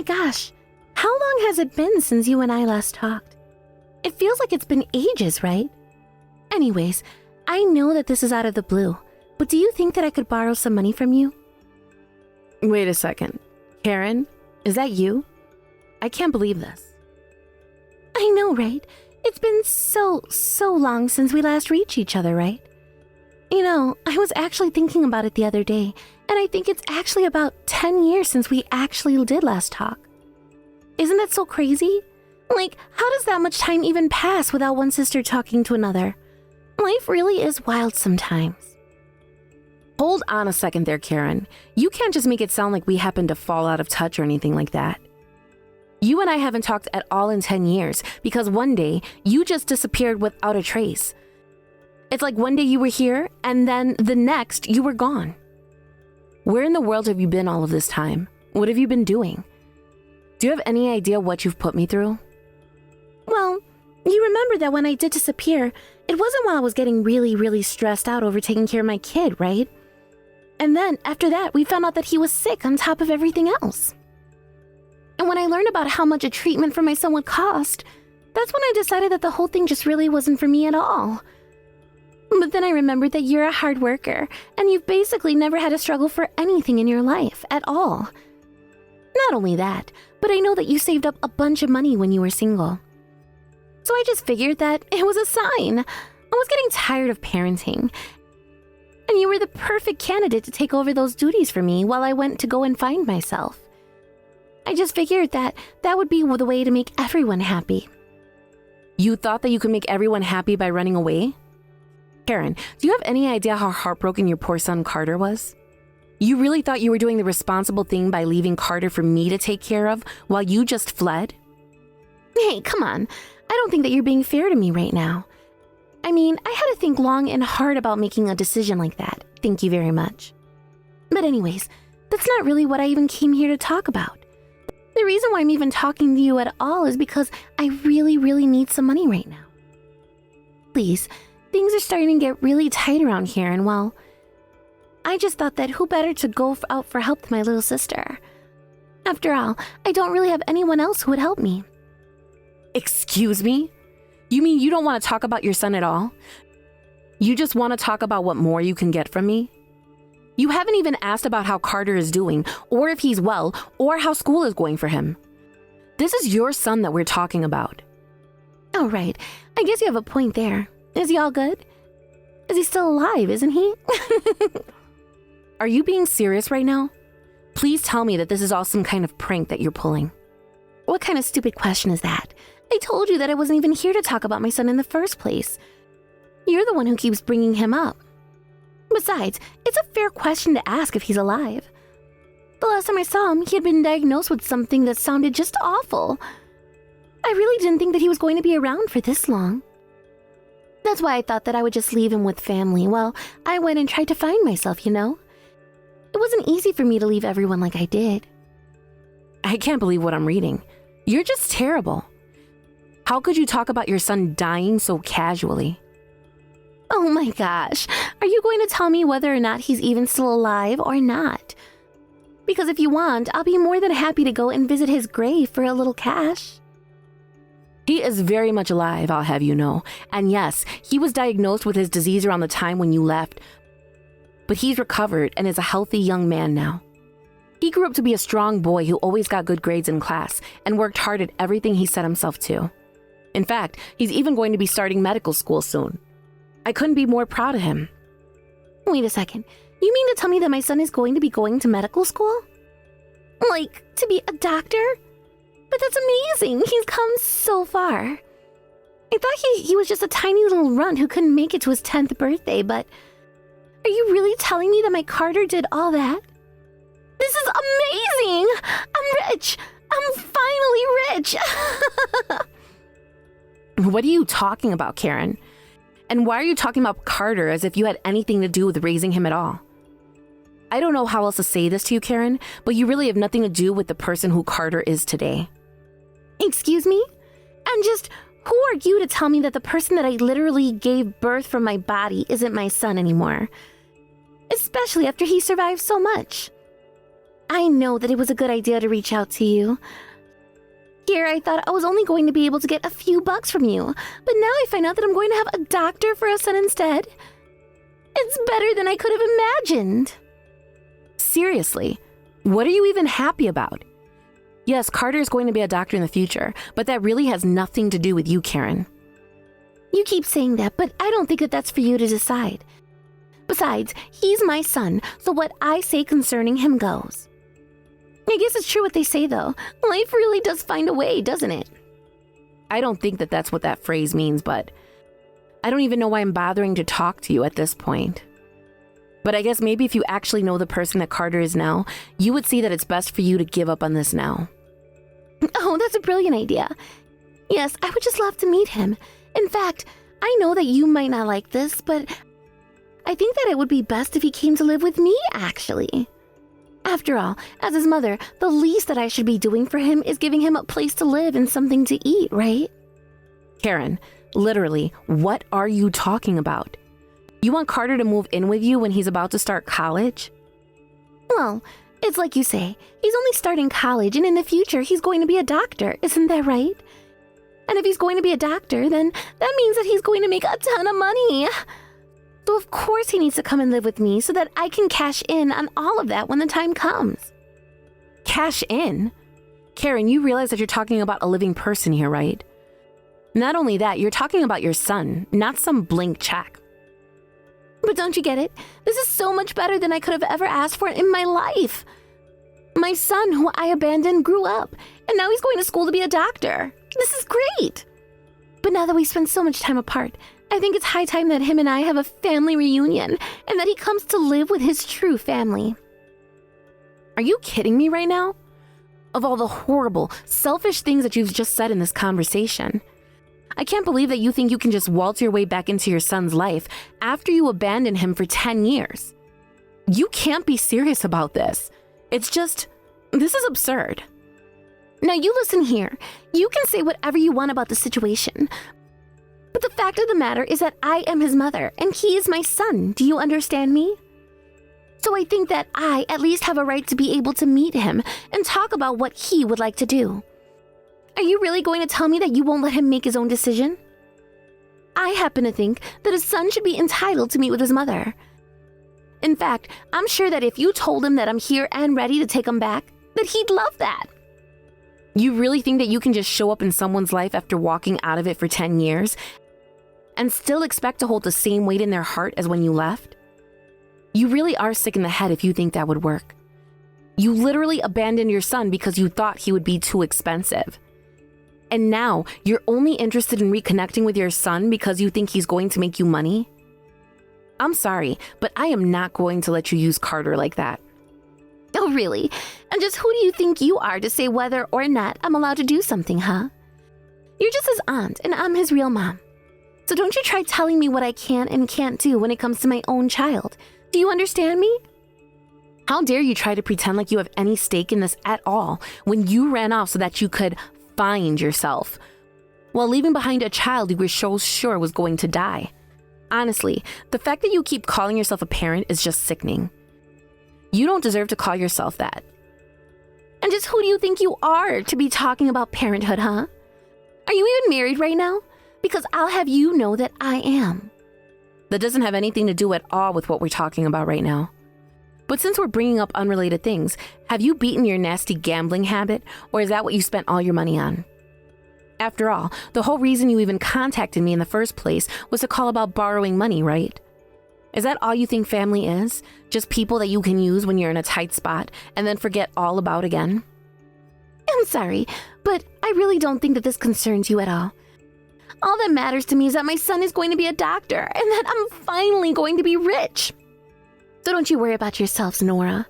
gosh, how long has it been since you and I last talked? It feels like it's been ages, right? Anyways, I know that this is out of the blue, but do you think that I could borrow some money from you? Wait a second. Karen, is that you? I can't believe this. I know, right? It's been so long since we last reached each other, right? You know, I was actually thinking about it the other day, and I think it's actually about 10 years since we actually did last talk. Isn't that so crazy? Like, how does that much time even pass without one sister talking to another? Life really is wild sometimes. Hold on a second there, Karen. You can't just make it sound like we happened to fall out of touch or anything like that. You and I haven't talked at all in 10 years because one day you just disappeared without a trace. It's like one day you were here and then the next you were gone. Where in the world have you been all of this time? What have you been doing? Do you have any idea what you've put me through? Well, you remember that when I did disappear, it wasn't while I was getting really stressed out over taking care of my kid, right? And then after that, we found out that he was sick on top of everything else. And when I learned about how much a treatment for my son would cost, that's when I decided that the whole thing just really wasn't for me at all. But then I remembered that you're a hard worker, and you've basically never had to struggle for anything in your life at all. Not only that, but I know that you saved up a bunch of money when you were single. So I just figured that it was a sign. I was getting tired of parenting. And you were the perfect candidate to take over those duties for me while I went to go and find myself. I just figured that that would be the way to make everyone happy. You thought that you could make everyone happy by running away? Karen, do you have any idea how heartbroken your poor son Carter was? You really thought you were doing the responsible thing by leaving Carter for me to take care of while you just fled? Hey, come on. I don't think that you're being fair to me right now. I mean, I had to think long and hard about making a decision like that. Thank you very much. But anyways, that's not really what I even came here to talk about. The reason why I'm even talking to you at all is because I really need some money right now. Please, things are starting to get really tight around here, and well, I just thought that who better to go out for help than my little sister. After all, I don't really have anyone else who would help me. Excuse me? You mean you don't want to talk about your son at all? You just want to talk about what more you can get from me? You haven't even asked about how Carter is doing, or if he's well, or how school is going for him. This is your son that we're talking about. Oh, right. I guess you have a point there. Is he all good? Is he still alive, isn't he? Are you being serious right now? Please tell me that this is all some kind of prank that you're pulling. What kind of stupid question is that? I told you that I wasn't even here to talk about my son in the first place. You're the one who keeps bringing him up. Besides, it's a fair question to ask if he's alive. The last time I saw him, he had been diagnosed with something that sounded just awful. I really didn't think that he was going to be around for this long. That's why I thought that I would just leave him with family. Well, I went and tried to find myself, you know? It wasn't easy for me to leave everyone like I did. I can't believe what I'm reading. You're just terrible. How could you talk about your son dying so casually? Oh my gosh, are you going to tell me whether or not he's even still alive or not? Because if you want, I'll be more than happy to go and visit his grave for a little cash. He is very much alive, I'll have you know. And yes, he was diagnosed with his disease around the time when you left. But he's recovered and is a healthy young man now. He grew up to be a strong boy who always got good grades in class and worked hard at everything he set himself to. In fact, he's even going to be starting medical school soon. I couldn't be more proud of him. Wait a second. You mean to tell me that my son is going to be going to medical school? Like, to be a doctor? But that's amazing. He's come so far. I thought he was just a tiny little runt who couldn't make it to his 10th birthday, but are you really telling me that my Carter did all that? This is amazing! I'm rich! I'm finally rich! What are you talking about, Karen? And why are you talking about Carter as if you had anything to do with raising him at all? I don't know how else to say this to you, Karen, but you really have nothing to do with the person who Carter is today. Excuse me? And just who are you to tell me that the person that I literally gave birth from my body isn't my son anymore? Especially after he survived so much. I know that it was a good idea to reach out to you. Here, I thought I was only going to be able to get a few bucks from you, but now I find out that I'm going to have a doctor for a son instead. It's better than I could have imagined. Seriously, what are you even happy about? Yes, Carter is going to be a doctor in the future, but that really has nothing to do with you, Karen. You keep saying that, but I don't think that that's for you to decide. Besides, he's my son, so what I say concerning him goes. I guess it's true what they say, though. Life really does find a way, doesn't it? I don't think that that's what that phrase means, but I don't even know why I'm bothering to talk to you at this point. But I guess maybe if you actually know the person that Carter is now, you would see that it's best for you to give up on this now. Oh, that's a brilliant idea. Yes, I would just love to meet him. In fact, I know that you might not like this, but I think that it would be best if he came to live with me, actually. After all, as his mother, the least that I should be doing for him is giving him a place to live and something to eat, right? Karen, literally, what are you talking about? You want Carter to move in with you when he's about to start college? Well, it's like you say, he's only starting college, and in the future he's going to be a doctor, isn't that right? And if he's going to be a doctor, then that means that he's going to make a ton of money. So of course he needs to come and live with me so that I can cash in on all of that when the time comes. Cash in? Karen, you realize that you're talking about a living person here, right? Not only that, you're talking about your son, not some blank check. But don't you get it? This is so much better than I could have ever asked for in my life. My son, who I abandoned, grew up, and now he's going to school to be a doctor. This is great. But now that we spend so much time apart, I think it's high time that him and I have a family reunion, and that he comes to live with his true family. Are you kidding me right now? Of all the horrible, selfish things that you've just said in this conversation, I can't believe that you think you can just waltz your way back into your son's life after you abandoned him for 10 years. You can't be serious about this. It's just, this is absurd. Now you listen here. You can say whatever you want about the situation. But the fact of the matter is that I am his mother, and he is my son. Do you understand me? So I think that I at least have a right to be able to meet him and talk about what he would like to do. Are you really going to tell me that you won't let him make his own decision? I happen to think that a son should be entitled to meet with his mother. In fact, I'm sure that if you told him that I'm here and ready to take him back, that he'd love that. You really think that you can just show up in someone's life after walking out of it for 10 years and still expect to hold the same weight in their heart as when you left? You really are sick in the head if you think that would work. You literally abandoned your son because you thought he would be too expensive. And now you're only interested in reconnecting with your son because you think he's going to make you money? I'm sorry, but I am not going to let you use Carter like that. Oh, really? And just who do you think you are to say whether or not I'm allowed to do something, huh? You're just his aunt, and I'm his real mom. So don't you try telling me what I can and can't do when it comes to my own child. Do you understand me? How dare you try to pretend like you have any stake in this at all when you ran off so that you could find yourself, while leaving behind a child you were so sure was going to die. Honestly, the fact that you keep calling yourself a parent is just sickening. You don't deserve to call yourself that. And just who do you think you are to be talking about parenthood, huh? Are you even married right now? Because I'll have you know that I am. That doesn't have anything to do at all with what we're talking about right now. But since we're bringing up unrelated things, have you beaten your nasty gambling habit, or is that what you spent all your money on? After all, the whole reason you even contacted me in the first place was to call about borrowing money, right? Is that all you think family is? Just people that you can use when you're in a tight spot and then forget all about again? I'm sorry, but I really don't think that this concerns you at all. All that matters to me is that my son is going to be a doctor and that I'm finally going to be rich. So don't you worry about yourselves, Nora.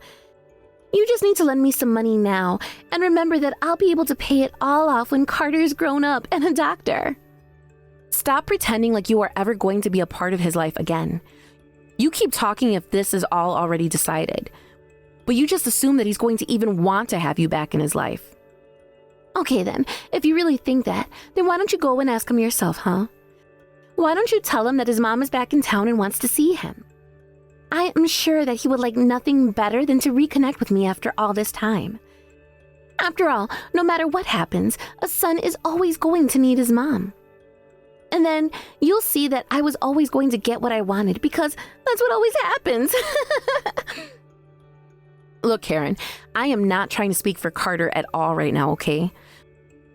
You just need to lend me some money now and remember that I'll be able to pay it all off when Carter's grown up and a doctor. Stop pretending like you are ever going to be a part of his life again. You keep talking if this is all already decided, but you just assume that he's going to even want to have you back in his life. Okay then, if you really think that, then why don't you go and ask him yourself, huh? Why don't you tell him that his mom is back in town and wants to see him? I am sure that he would like nothing better than to reconnect with me after all this time. After all, no matter what happens, a son is always going to need his mom. And then you'll see that I was always going to get what I wanted because that's what always happens. Look, Karen, I am not trying to speak for Carter at all right now, okay?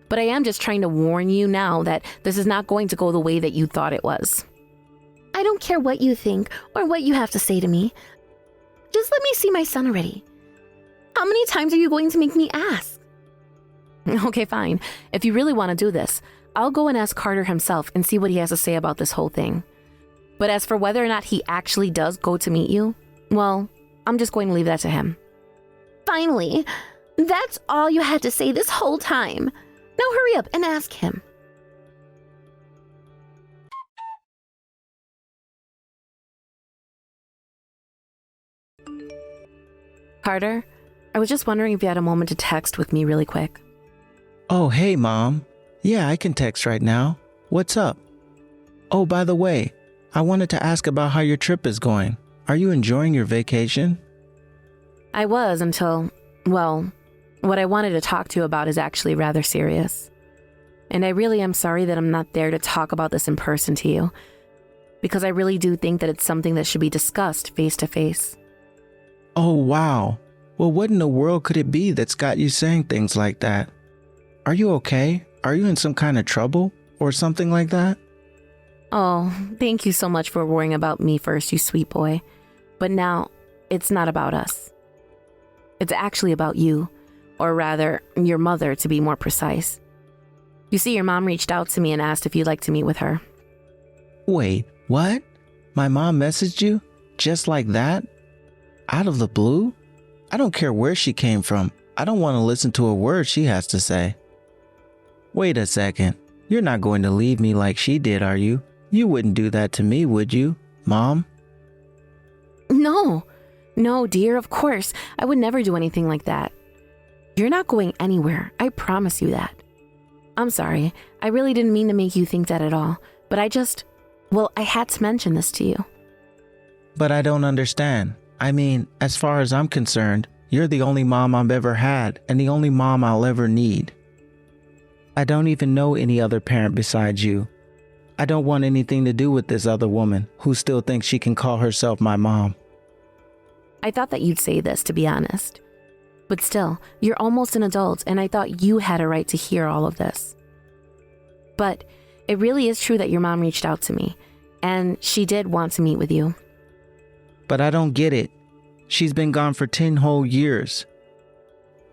But I am just trying to warn you now that this is not going to go the way that you thought it was. I don't care what you think or what you have to say to me. Just let me see my son already. How many times are you going to make me ask? Okay, fine. If you really want to do this, I'll go and ask Carter himself and see what he has to say about this whole thing. But as for whether or not he actually does go to meet you, well, I'm just going to leave that to him. Finally, that's all you had to say this whole time. Now hurry up and ask him. Carter, I was just wondering if you had a moment to text with me really quick. Oh, hey, Mom. Yeah, I can text right now. What's up? Oh, by the way, I wanted to ask about how your trip is going. Are you enjoying your vacation? I was until, well, what I wanted to talk to you about is actually rather serious. And I really am sorry that I'm not there to talk about this in person to you, because I really do think that it's something that should be discussed face to face. Oh, wow. Well, what in the world could it be that's got you saying things like that? Are you okay? Are you in some kind of trouble or something like that? Oh, thank you so much for worrying about me first, you sweet boy. But now, it's not about us. It's actually about you, or rather, your mother to be more precise. You see, your mom reached out to me and asked if you'd like to meet with her. Wait, what? My mom messaged you? Just like that? Out of the blue? I don't care where she came from. I don't want to listen to a word she has to say. Wait a second. You're not going to leave me like she did, are you? You wouldn't do that to me, would you, Mom? No, dear, of course. I would never do anything like that. You're not going anywhere. I promise you that. I'm sorry. I really didn't mean to make you think that at all. But I had to mention this to you. But I don't understand. I mean, as far as I'm concerned, you're the only mom I've ever had and the only mom I'll ever need. I don't even know any other parent besides you. I don't want anything to do with this other woman who still thinks she can call herself my mom. I thought that you'd say this, to be honest. But still, you're almost an adult, and I thought you had a right to hear all of this. But it really is true that your mom reached out to me, and she did want to meet with you. But I don't get it. She's been gone for 10 whole years.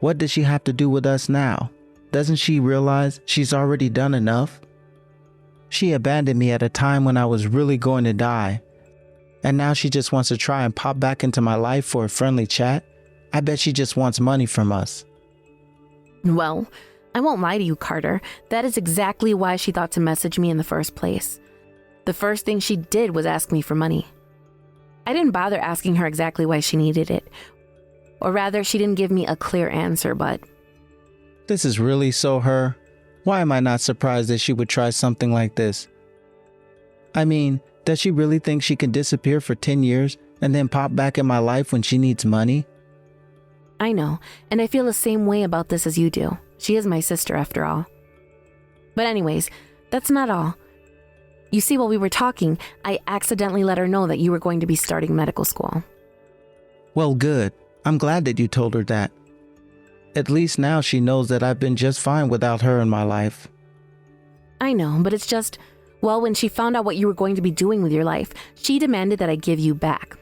What does she have to do with us now? Doesn't she realize she's already done enough? She abandoned me at a time when I was really going to die. And now she just wants to try and pop back into my life for a friendly chat? I bet she just wants money from us. Well, I won't lie to you, Carter. That is exactly why she thought to message me in the first place. The first thing she did was ask me for money. I didn't bother asking her exactly why she needed it. Or rather, she didn't give me a clear answer, but... This is really so her? Why am I not surprised that she would try something like this? I mean, does she really think she can disappear for 10 years and then pop back in my life when she needs money? I know, and I feel the same way about this as you do. She is my sister after all. But anyways, that's not all. You see, while we were talking, I accidentally let her know that you were going to be starting medical school. Well, good. I'm glad that you told her that. At least now she knows that I've been just fine without her in my life. I know, but it's just, well, when she found out what you were going to be doing with your life, she demanded that I give you back.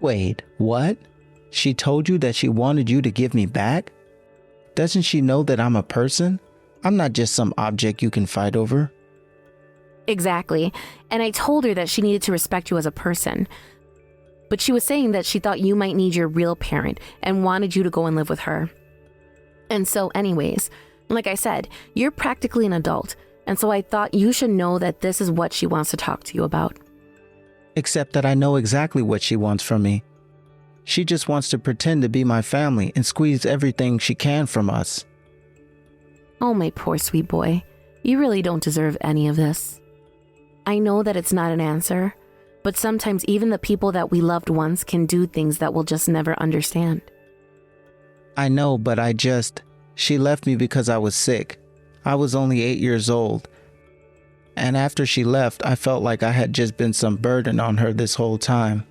Wait, what? She told you that she wanted you to give me back? Doesn't she know that I'm a person? I'm not just some object you can fight over. Exactly, and I told her that she needed to respect you as a person. But she was saying that she thought you might need your real parent and wanted you to go and live with her. And so anyways, like I said, you're practically an adult, and so I thought you should know that this is what she wants to talk to you about. Except that I know exactly what she wants from me. She just wants to pretend to be my family and squeeze everything she can from us. Oh, my poor sweet boy. You really don't deserve any of this. I know that it's not an answer, But sometimes even the people that we loved once can do things that we'll just never understand. I know, but she left me because I was sick. I was only 8 years old. And after she left, I felt like I had just been some burden on her this whole time.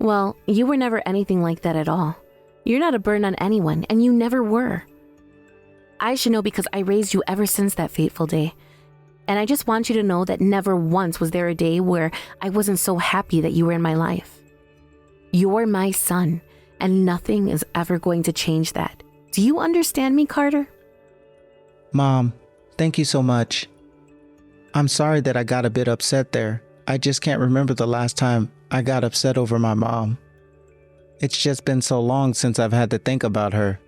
Well, you were never anything like that at all. You're not a burden on anyone, and you never were. I should know because I raised you ever since that fateful day. And I just want you to know that never once was there a day where I wasn't so happy that you were in my life. You're my son, and nothing is ever going to change that. Do you understand me, Carter? Mom, thank you so much. I'm sorry that I got a bit upset there. I just can't remember the last time I got upset over my mom. It's just been so long since I've had to think about her.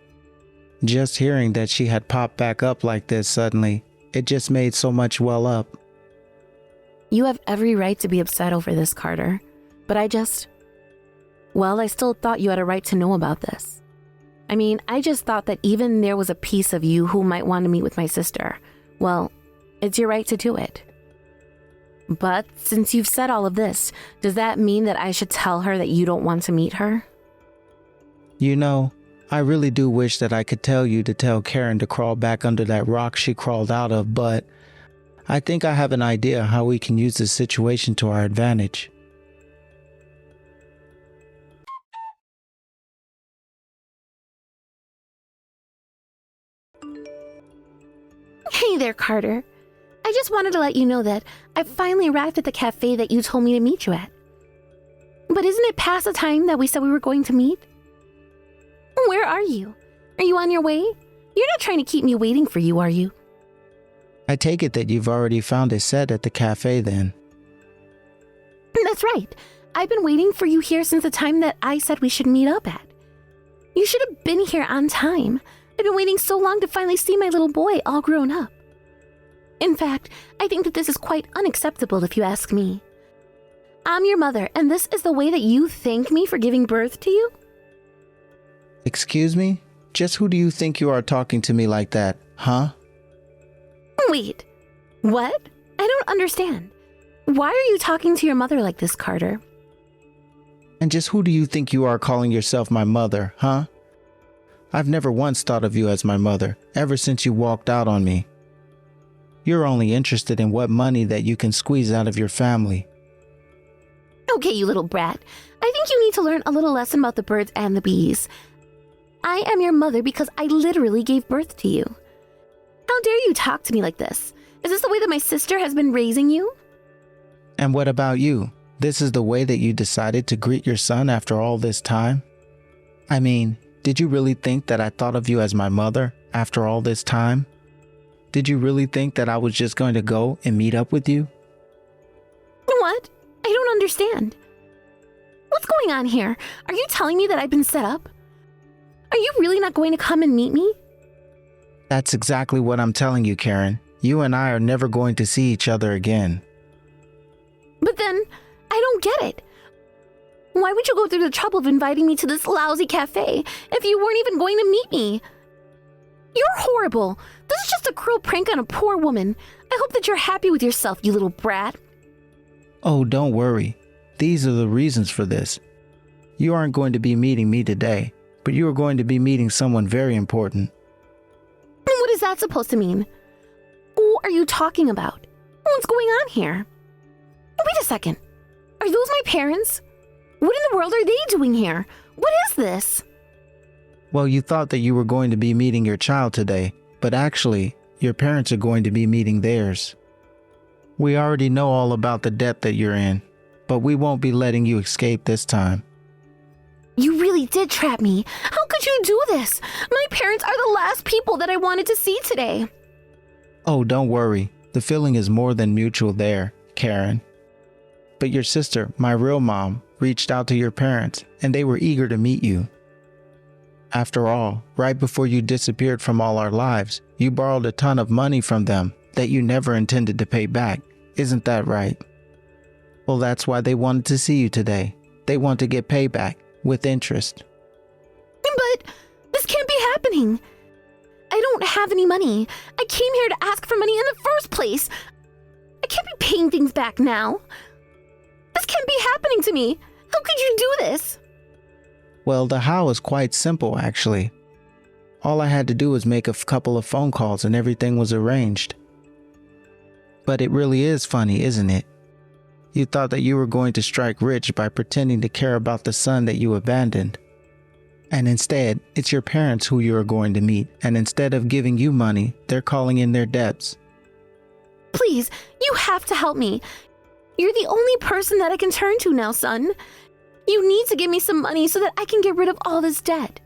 Just hearing that she had popped back up like this suddenly, it just made so much well up. You have every right to be upset over this, Carter. But I still thought you had a right to know about this. I mean, I just thought that even there was a piece of you who might want to meet with my sister. Well, it's your right to do it. But since you've said all of this, does that mean that I should tell her that you don't want to meet her? You know, I really do wish that I could tell you to tell Karen to crawl back under that rock she crawled out of, but I think I have an idea how we can use this situation to our advantage. Hey there, Carter. I just wanted to let you know that I finally arrived at the cafe that you told me to meet you at. But isn't it past the time that we said we were going to meet? Where are you? Are you on your way? You're not trying to keep me waiting for you, are you? I take it that you've already found a set at the cafe then. That's right. I've been waiting for you here since the time that I said we should meet up at. You should have been here on time. I've been waiting so long to finally see my little boy all grown up. In fact, I think that this is quite unacceptable if you ask me. I'm your mother, and this is the way that you thank me for giving birth to you? Excuse me? Just who do you think you are talking to me like that, huh? Wait, what? I don't understand. Why are you talking to your mother like this, Carter? And just who do you think you are calling yourself my mother, huh? I've never once thought of you as my mother, ever since you walked out on me. You're only interested in what money that you can squeeze out of your family. Okay, you little brat. I think you need to learn a little lesson about the birds and the bees. I am your mother because I literally gave birth to you. How dare you talk to me like this? Is this the way that my sister has been raising you? And what about you? This is the way that you decided to greet your son after all this time? I mean, did you really think that I thought of you as my mother after all this time? Did you really think that I was just going to go and meet up with you? What? I don't understand. What's going on here? Are you telling me that I've been set up? Are you really not going to come and meet me? That's exactly what I'm telling you, Karen. You and I are never going to see each other again. But then, I don't get it. Why would you go through the trouble of inviting me to this lousy cafe if you weren't even going to meet me? You're horrible. This is just a cruel prank on a poor woman. I hope that you're happy with yourself, you little brat. Oh, don't worry. These are the reasons for this. You aren't going to be meeting me today, but you are going to be meeting someone very important. What is that supposed to mean? Who are you talking about? What's going on here? Wait a second. Are those my parents? What in the world are they doing here? What is this? Well, you thought that you were going to be meeting your child today, but actually, your parents are going to be meeting theirs. We already know all about the debt that you're in, but we won't be letting you escape this time. You really did trap me. How could you do this? My parents are the last people that I wanted to see today. Oh, don't worry. The feeling is more than mutual there, Karen. But your sister, my real mom, reached out to your parents, and they were eager to meet you. After all, right before you disappeared from all our lives, you borrowed a ton of money from them that you never intended to pay back. Isn't that right? Well, that's why they wanted to see you today. They want to get payback with interest. But this can't be happening. I don't have any money. I came here to ask for money in the first place. I can't be paying things back now. This can't be happening to me. How could you do this? Well, the how is quite simple, actually. All I had to do was make a couple of phone calls and everything was arranged. But it really is funny, isn't it? You thought that you were going to strike rich by pretending to care about the son that you abandoned. And instead, it's your parents who you are going to meet, and instead of giving you money, they're calling in their debts. Please, you have to help me. You're the only person that I can turn to now, son. You need to give me some money so that I can get rid of all this debt.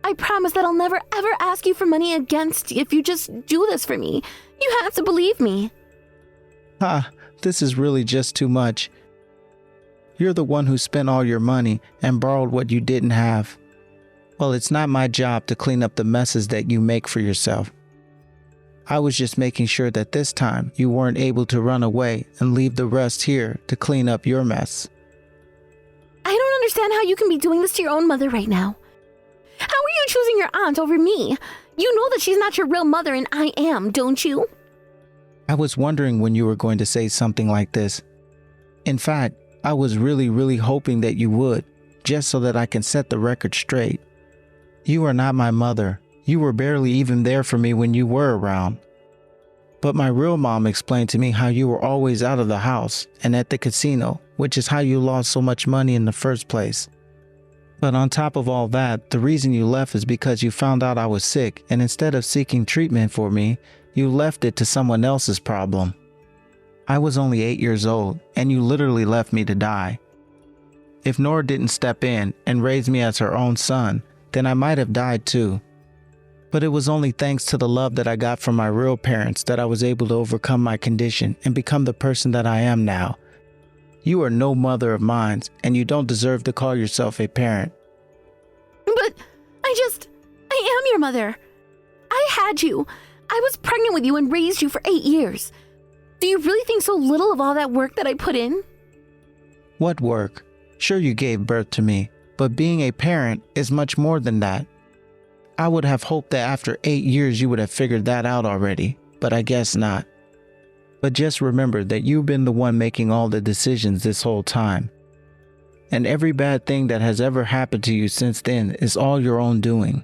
I promise that I'll never ever ask you for money again if you just do this for me. You have to believe me. This is really just too much. You're the one who spent all your money and borrowed what you didn't have. Well, it's not my job to clean up the messes that you make for yourself. I was just making sure that this time you weren't able to run away and leave the rest here to clean up your mess. I don't understand how you can be doing this to your own mother right now. How are you choosing your aunt over me? You know that she's not your real mother and I am, don't you? I was wondering when you were going to say something like this. In fact, I was really hoping that you would, just so that I can set the record straight. You are not my mother. You were barely even there for me when you were around. But my real mom explained to me how you were always out of the house and at the casino, which is how you lost so much money in the first place. But on top of all that, the reason you left is because you found out I was sick, and instead of seeking treatment for me, you left it to someone else's problem. I was only 8 years old, and you literally left me to die. If Nora didn't step in and raise me as her own son, then I might have died too. But it was only thanks to the love that I got from my real parents that I was able to overcome my condition and become the person that I am now. You are no mother of mine, and you don't deserve to call yourself a parent. But I am your mother. I had you. I was pregnant with you and raised you for 8 years. Do you really think so little of all that work that I put in? What work? Sure, you gave birth to me, but being a parent is much more than that. I would have hoped that after 8 years you would have figured that out already, but I guess not. But just remember that you've been the one making all the decisions this whole time. And every bad thing that has ever happened to you since then is all your own doing.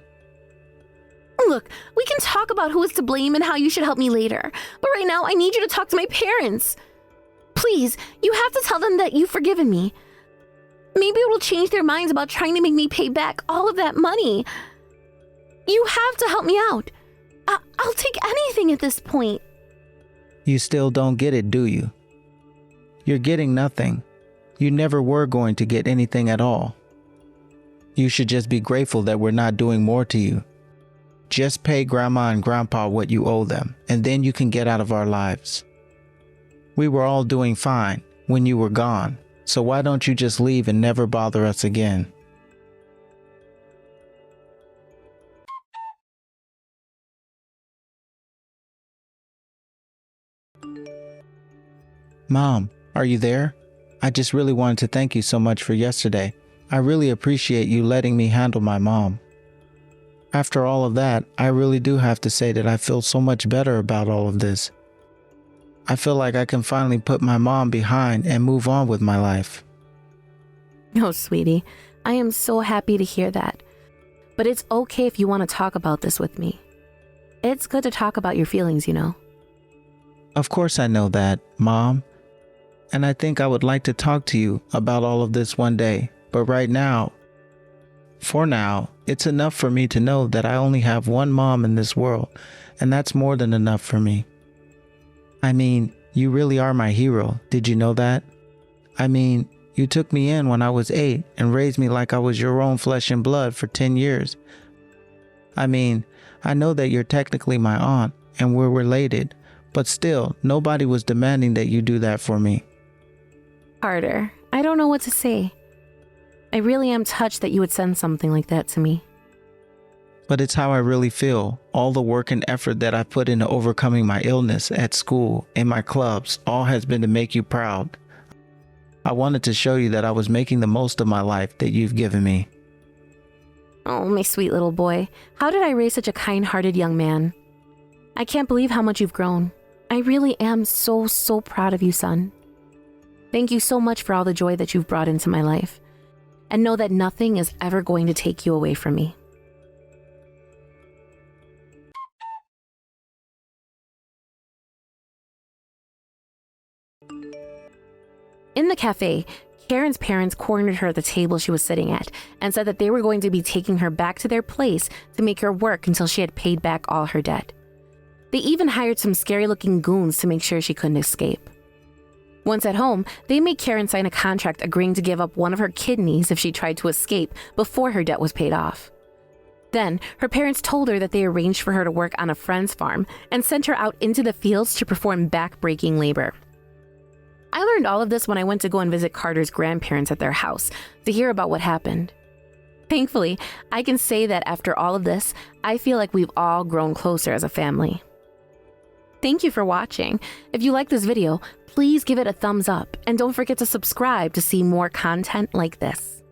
Look, we can talk about who is to blame and how you should help me later. But right now, I need you to talk to my parents. Please, you have to tell them that you've forgiven me. Maybe it will change their minds about trying to make me pay back all of that money. You have to help me out. I'll take anything at this point. You still don't get it, do you? You're getting nothing. You never were going to get anything at all. You should just be grateful that we're not doing more to you. Just pay Grandma and Grandpa what you owe them, and then you can get out of our lives. We were all doing fine when you were gone, so why don't you just leave and never bother us again? Mom, are you there? I just really wanted to thank you so much for yesterday. I really appreciate you letting me handle my mom. After all of that, I really do have to say that I feel so much better about all of this. I feel like I can finally put my mom behind and move on with my life. Oh, sweetie, I am so happy to hear that. But it's okay if you want to talk about this with me. It's good to talk about your feelings, you know. Of course I know that, Mom. And I think I would like to talk to you about all of this one day. But right now, for now, it's enough for me to know that I only have one mom in this world, and that's more than enough for me. I mean, you really are my hero. Did you know that? I mean, you took me in when I was 8 and raised me like I was your own flesh and blood for 10 years. I mean, I know that you're technically my aunt and we're related, but still, nobody was demanding that you do that for me. Carter, I don't know what to say. I really am touched that you would send something like that to me. But it's how I really feel. All the work and effort that I've put into overcoming my illness at school, in my clubs, all has been to make you proud. I wanted to show you that I was making the most of my life that you've given me. Oh, my sweet little boy. How did I raise such a kind-hearted young man? I can't believe how much you've grown. I really am so proud of you, son. Thank you so much for all the joy that you've brought into my life. And know that nothing is ever going to take you away from me. In the cafe, Karen's parents cornered her at the table she was sitting at and said that they were going to be taking her back to their place to make her work until she had paid back all her debt. They even hired some scary-looking goons to make sure she couldn't escape. Once at home, they made Karen sign a contract agreeing to give up one of her kidneys if she tried to escape before her debt was paid off. Then, her parents told her that they arranged for her to work on a friend's farm and sent her out into the fields to perform back-breaking labor. I learned all of this when I went to go and visit Carter's grandparents at their house to hear about what happened. Thankfully, I can say that after all of this, I feel like we've all grown closer as a family. Thank you for watching. If you like this video, please give it a thumbs up and don't forget to subscribe to see more content like this.